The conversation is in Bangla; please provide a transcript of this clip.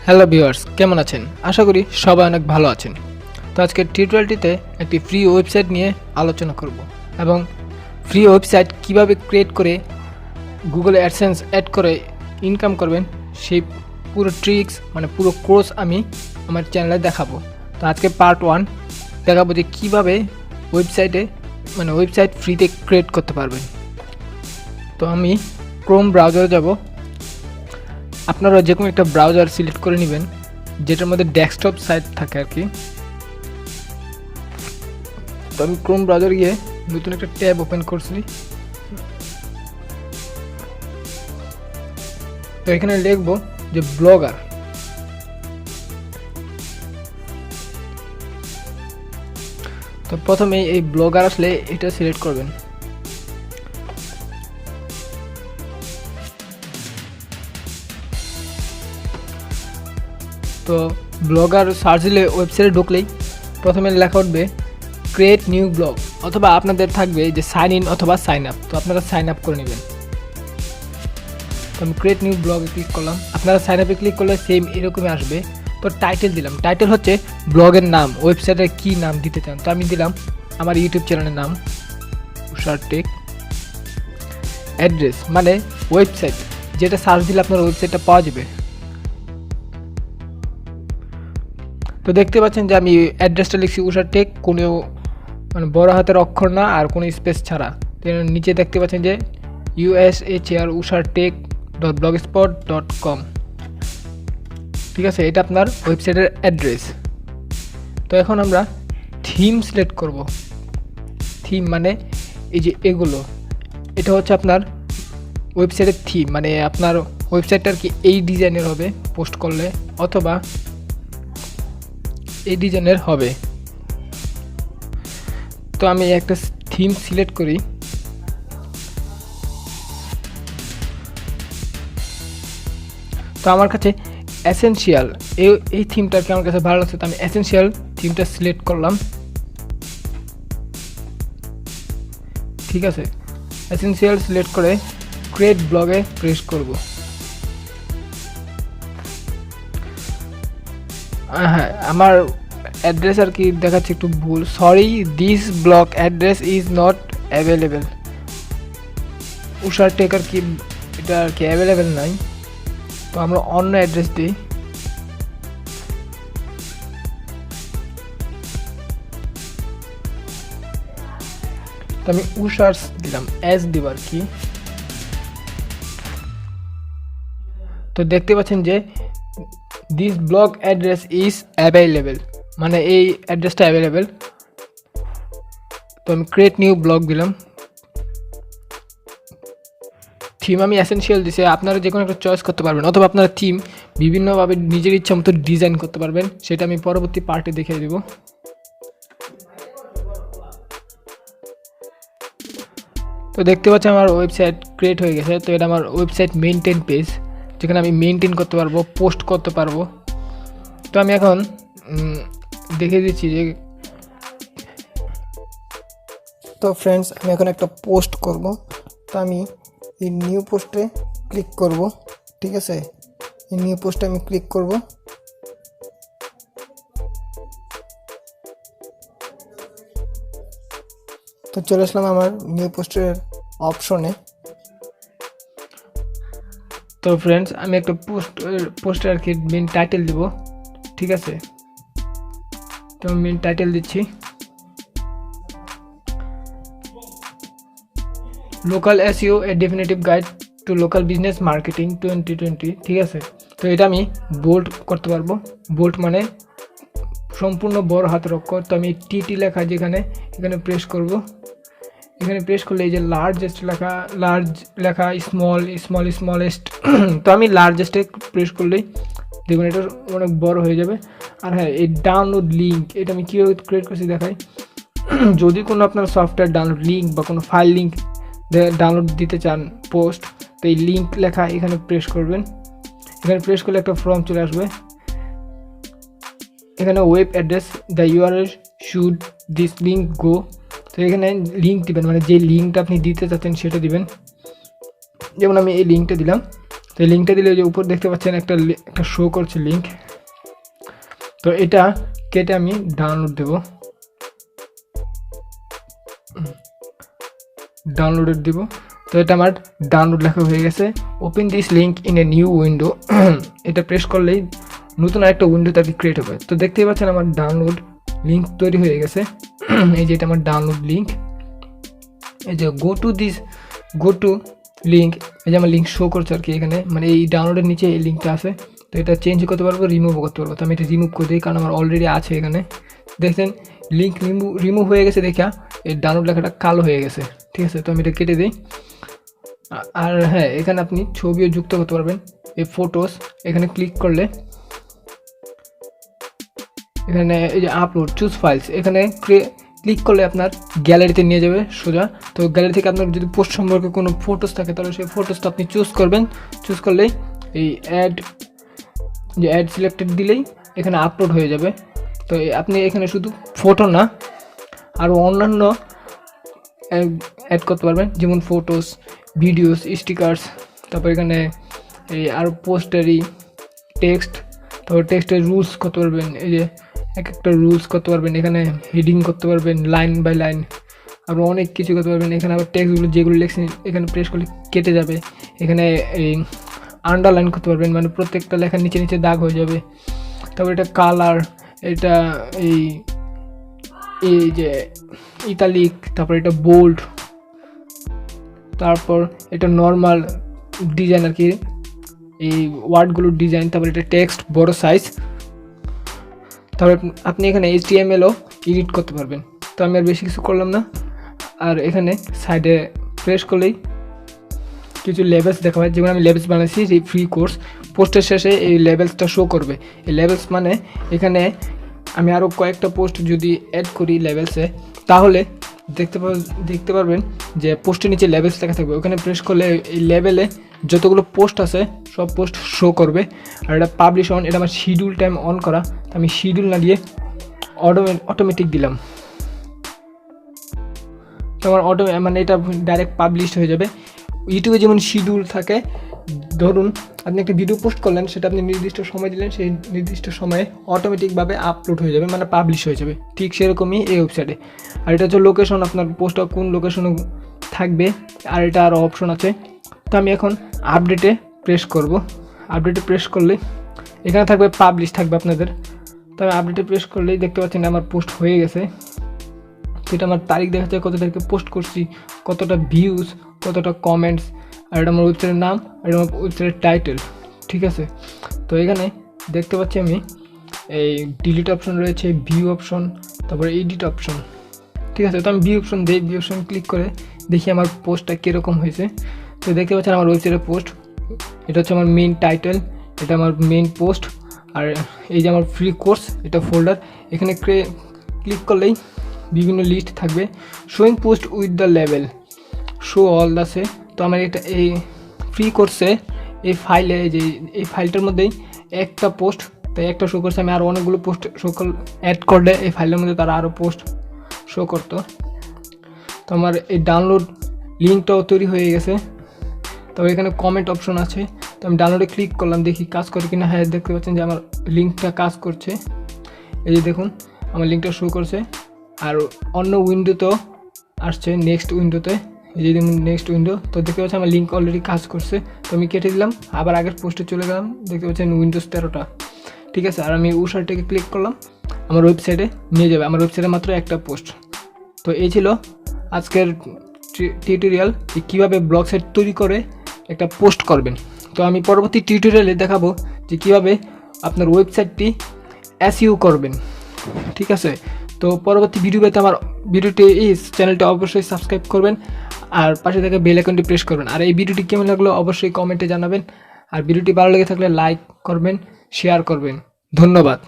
হ্যালো ভিউয়ার্স, কেমন আছেন? আশা করি সবাই অনেক ভালো আছেন। তো আজকের টিউটোরিয়ালটিতে একটি ফ্রি ওয়েবসাইট নিয়ে আলোচনা করব এবং ফ্রি ওয়েবসাইট কিভাবে ক্রিয়েট করে গুগলে অ্যাডসেন্স অ্যাড করে ইনকাম করবেন সেই পুরো ট্রিক্স পুরো কোর্স আমি আমার চ্যানেলে দেখাবো। তো আজকে পার্ট 1 দেখাবো যে কীভাবে ওয়েবসাইট ফ্রিতে ক্রিয়েট করতে পারবেন। তো আমি ক্রোম ব্রাউজারে যাব। আপনারা যে কোনো একটা ব্রাউজার সিলেক্ট করে নেবেন যেটার মধ্যে ডেস্কটপ সাইট থাকে আর কি। তো আমি ক্রোম ব্রাউজার গিয়ে নতুন একটা ট্যাব ওপেন করছি। তো এখানে লিখবো যে ব্লগার। তো প্রথমে এই ব্লগার আসলে এটা সিলেক্ট করবেন। তো ব্লগার সার্চ দিলে ওয়েবসাইটে ঢুকলেই প্রথমে লেখা উঠবে ক্রিয়েট নিউ ব্লগ, অথবা আপনাদের থাকবে যে সাইন ইন অথবা সাইন আপ। তো আপনারা সাইন আপ করে নেবেন। তো আমি ক্রিয়েট নিউ ব্লগে ক্লিক করলাম। আপনারা সাইন আপে ক্লিক করলে সেম এরকমই আসবে। তো টাইটেল দিলাম। টাইটেল হচ্ছে ব্লগের নাম, ওয়েবসাইটের কী নাম দিতে চান। তো আমি দিলাম আমার ইউটিউব চ্যানেলের নাম উষার টেক। অ্যাড্রেস মানে ওয়েবসাইট, যেটা সার্চ দিলে আপনার ওয়েবসাইটটা পাওয়া যাবে। তো দেখতে পাচ্ছেন যে আমি অ্যাড্রেসটা লিখছি উষার টেক, কোনো বড় হাতের অক্ষর না আর কোনো স্পেস ছাড়া। নিচে দেখতে পাচ্ছেন যে USHR ushartek.blogspot.com। ঠিক আছে, এটা আপনার ওয়েবসাইটের অ্যাড্রেস। তো এখন আমরা থিম সিলেক্ট করব। থিম মানে এই যে এগুলো, এটা হচ্ছে আপনার ওয়েবসাইটের থিম। মানে আপনার ওয়েবসাইটটা আর কি এই ডিজাইনের হবে পোস্ট করলে, অথবা এই ডিজাইনের হবে। তো আমি একটা থিম সিলেক্ট করি। তো আমার কাছে এসেনশিয়াল এই থিমটা আর কি আমার কাছে ভালো লাগছে। তো আমি এসেনশিয়াল থিমটা সিলেক্ট করলাম। ঠিক আছে, এসেনশিয়াল সিলেক্ট করে ক্রিয়েট ব্লগে প্রেস করব। হ্যাঁ, আমার অ্যাড্রেস আর কি দেখাচ্ছে একটু ভুল। Sorry, this blog address is not available. উষার টেক আর কি এটা আর কি অ্যাভেলেবেল নাই। তো আমরা অন্য অ্যাড্রেস দিই। তো আমি উষার্স দিলাম, এস দিব আর কি। তো দেখতে পাচ্ছেন যে this blog address is available, মানে এই অ্যাড্রেসটা অ্যাভেলেবেল। তো আমি ক্রিয়েট নিউ ব্লগ দিলাম। থিম আমি এসেনশিয়াল দিছি। আপনারা যে কোনো একটা চয়েস করতে পারবেন, অথবা আপনারা থিম বিভিন্নভাবে নিজের ইচ্ছা মতো ডিজাইন করতে পারবেন। সেটা আমি পরবর্তী পার্টে দেখিয়ে দেব। তো দেখতে পাচ্ছি আমার ওয়েবসাইট ক্রিয়েট হয়ে গেছে। তো এটা আমার ওয়েবসাইট মেইনটেইন পেজ, যেখানে আমি মেইনটেইন করতে পারবো, পোস্ট করতে পারবো। তো আমি এখন দেখিয়ে দিচ্ছি যে, তো ফ্রেন্ডস আমি এখন একটা পোস্ট করব। তো আমি এই নিউ পোস্টে ক্লিক করব। ঠিক আছে, এই নিউ পোস্টে আমি ক্লিক করব। তো চলে আসলাম আমার নিউ পোস্টের অপশনে। তো ফ্রেন্ডস আমি একটা পোস্টে আর কি মেন টাইটেল দেব। ঠিক আছে, তো মেন টাইটেল দিচ্ছি local SEO A definitive guide to local business marketing 2020। ঠিক আছে, তো এটা আমি বোল্ড করতে পারবো। বোল্ড মানে সম্পূর্ণ বড় হাতের অক্ষর। তো আমি TT লেখা যেখানে, এখানে প্রেস করব। এখানে প্রেস করলে এই যে লার্জেস্ট লেখা, লার্জ লেখা, স্মলেস্ট। তো আমি লার্জেস্টে প্রেস করলেই দেখুন এটা অনেক বড় হয়ে যাবে। আর হ্যাঁ, এই ডাউনলোড লিঙ্ক এটা আমি কীভাবে ক্রিয়েট করছি দেখাই। যদি কোনো আপনার সফটওয়্যার ডাউনলোড লিঙ্ক বা কোনো ফাইল লিঙ্ক ডাউনলোড দিতে চান পোস্ট, তো এই লিঙ্ক লেখা এখানে প্রেস করবেন। এখানে প্রেস করলে একটা ফর্ম চলে আসবে। এখানে web address the URL should this link go. তো এখানে লিঙ্ক দিবেন, মানে যে লিঙ্কটা আপনি দিতে চাচ্ছেন সেটা দিবেন। যেমন আমি এই লিঙ্কটা দিলাম। তো এই লিঙ্কটা দিলে যে উপর দেখতে পাচ্ছেন একটা শো করছে লিঙ্ক। তো এটা কেটে আমি ডাউনলোড দেব, ডাউনলোডের দিব। তো এটা আমার ডাউনলোড লেখা হয়ে গেছে। Open this link in a new window, এটা প্রেস করলেই নতুন আরেকটা উইন্ডো তাকে ক্রিয়েট হবে। তো দেখতেই পাচ্ছেন আমার ডাউনলোড লিঙ্ক তৈরি হয়ে গেছে। এই যে এটা আমার ডাউনলোড লিঙ্ক, এই যে গো টু লিঙ্ক, এই যে আমার লিঙ্ক শো করছে আর কি এখানে, মানে এই ডাউনলোডের নিচে এই লিঙ্কটা আছে। তো এটা চেঞ্জ করতে পারবো, রিমুভও করতে পারবো। তো আমি এটা রিমুভ করে দিই, কারণ আমার অলরেডি আছে এখানে। দেখছেন লিঙ্ক রিমুভ হয়ে গেছে, দেখা এই ডাউনলোড লেখাটা কালো হয়ে গেছে। ঠিক আছে, তো আমি এটা কেটে দিই। আর হ্যাঁ, এখানে আপনি ছবিও যুক্ত করতে পারবেন। এই ফটোস এখানে ক্লিক করলে এখানে এই যে আপলোড চুজ ফাইলস, এখানে ক্লিক করলে আপনার গ্যালারিতে নিয়ে যাবে সোজা। তো গ্যালারি থেকে আপনার যদি পোস্ট সম্পর্কে কোনো ফটোস থাকে তাহলে সেই ফটোসটা আপনি চুজ করবেন। চুজ করলেই এই অ্যাড সিলেক্টেড দিলেই এখানে আপলোড হয়ে যাবে। তো আপনি এখানে শুধু ফটো না, আরও অন্যান্য অ্যাড করতে পারবেন, যেমন ফটোস, ভিডিওস, স্টিকার্স, তারপর এখানে এই আরও পোস্টারি, টেক্সট, তারপর টেক্সটের রুলস করতে পারবেন। এই যে এক একটা রুলস করতে পারবেন, এখানে হেডিং করতে পারবেন, লাইন বাই লাইন, আরও অনেক কিছু করতে পারবেন। এখানে আবার টেক্সটগুলো যেগুলো লিখছেন এখানে প্রেস করলে কেটে যাবে। এখানে এই আন্ডারলাইন করতে পারবেন, মানে প্রত্যেকটা লেখার নিচে নিচে দাগ হয়ে যাবে। তারপর এটা কালার, এটা এই যে ইতালিক, তারপর এটা বোল্ড, তারপর এটা নর্মাল ডিজাইন আর কি, এই ওয়ার্ডগুলোর ডিজাইন। তারপর এটা টেক্সট বড় সাইজ। তারপর আপনি এখানে HTML-ও এডিট করতে পারবেন। তো আমি আর বেশি কিছু করলাম না। আর এখানে সাইডে প্রেস করলেই কিছু লেভেলস দেখা হয়, যেমন আমি লেভেলস বানাইছি এই ফ্রি কোর্স, পোস্টের শেষে এই লেভেলসটা শো করবে। এই লেভেলস মানে এখানে আমি আরও কয়েকটা পোস্ট যদি অ্যাড করি লেভেলসে, তাহলে দেখতে পারবেন যে পোস্টের নিচে লেভেলস লেখা থাকবে। ওখানে প্রেস করলে এই লেভেলে যতগুলো পোস্ট আছে সব পোস্ট শো করবে। আর এটা পাবলিশ অন, এটা আমার শিডিউল টাইম অন করা, তো আমি শিডিউল না দিয়ে অটোমেটিক দিলাম। তো আমার মানে এটা ডাইরেক্ট পাবলিশ হয়ে যাবে। ইউটিউবে যেমন শিডিউল থাকে, ধরুন আপনি একটা ভিডিও পোস্ট করলেন, সেটা আপনি নির্দিষ্ট সময় দিলেন, সেই নির্দিষ্ট সময়ে অটোমেটিকভাবে আপলোড হয়ে যাবে, মানে পাবলিশ হয়ে যাবে। ঠিক সেরকমই এই ওয়েবসাইটে। আর এটা হচ্ছে লোকেশন, আপনার পোস্টটা কোন লোকেশনে থাকবে, আর এটা আরও অপশন আছে। তো আমি এখন আপডেটে প্রেস করব। আপডেটে প্রেস করলে এখানে থাকবে পাবলিশ থাকবে আপনাদের। তো আমি আপডেটে প্রেস করলেই দেখতে পাচ্ছেন আমার পোস্ট হয়ে গেছে। সেটা আমার তারিখ দেখা যায়, কত তারিখে পোস্ট করছি, কতটা ভিউজ, কতটা কমেন্টস, আর এটা আমার ওয়েবসাইটের নাম, আর এটা আমার ওয়েবসাইটের টাইটেল। ঠিক আছে, তো এখানে দেখতে পাচ্ছি আমি এই ডিলিট অপশন রয়েছে, ভিউ অপশন, তারপরে এডিট অপশন। ঠিক আছে, তো আমি ভিউ অপশন দিই, ভিউ অপশন ক্লিক করে দেখি আমার পোস্টটা কীরকম হয়েছে। তো দেখতে পাচ্ছেন আমার ওয়েবসাইটের পোস্ট, এটা হচ্ছে আমার মেইন টাইটেল, এটা আমার মেইন পোস্ট, আর এই যে আমার ফ্রি কোর্স এটা ফোল্ডার। এখানে ক্লিক করলেই বিভিন্ন লিস্ট থাকবে, showing post with the level, show all আছে। তো আমার এটা এই ফ্রি কোর্সে এই ফাইলে, যে এই ফাইলটার মধ্যেই একটা পোস্ট, তাই একটা শো করছে। আমি আরও অনেকগুলো পোস্ট অ্যাড করলে এই ফাইলের মধ্যে তারা আরও পোস্ট শো করতো। তো আমার এই ডাউনলোড লিঙ্কটাও তৈরি হয়ে গেছে। তবে এখানে কমেন্ট অপশন আছে, তো আমি ডাউনলোডে ক্লিক করলাম, দেখি কাজ করে কিনা। হ্যাঁ, দেখতে পাচ্ছেন যে আমার লিঙ্কটা কাজ করছে। এই যে দেখুন আমার লিঙ্কটা শো করছে। আর অন্য উইন্ডোতেও আসছে, নেক্সট উইন্ডোতে, এই যে দেখুন নেক্সট উইন্ডো। তো দেখতে পাচ্ছি আমার লিঙ্ক অলরেডি কাজ করছে। তো আমি কেটে দিলাম, আবার আগের পোস্টে চলে গেলাম, দেখতে পাচ্ছেন উইন্ডোজ 13টা। ঠিক আছে, আর আমি উষারটাকে ক্লিক করলাম, আমার ওয়েবসাইটে নিয়ে যাবে। আমার ওয়েবসাইটে মাত্র একটা পোস্ট। তো এই ছিল আজকের টিউটোরিয়াল, কীভাবে ব্লগ সাইট তৈরি করে একটা পোস্ট করবেন। তো আমি পরবর্তী টিউটোরিয়ালে দেখাবো যে কীভাবে আপনার ওয়েবসাইটটি SEO করবেন। ঠিক আছে, তো পরবর্তী ভিডিও পেতে আমার চ্যানেলটা অবশ্যই সাবস্ক্রাইব করবেন, আর পাশে থেকে বেল আইকনটি প্রেস করবেন। আর এই ভিডিওটি কেমন লাগলো অবশ্যই কমেন্টে জানাবেন, আর ভিডিওটি ভালো লেগে থাকলে লাইক করবেন, শেয়ার করবেন। ধন্যবাদ।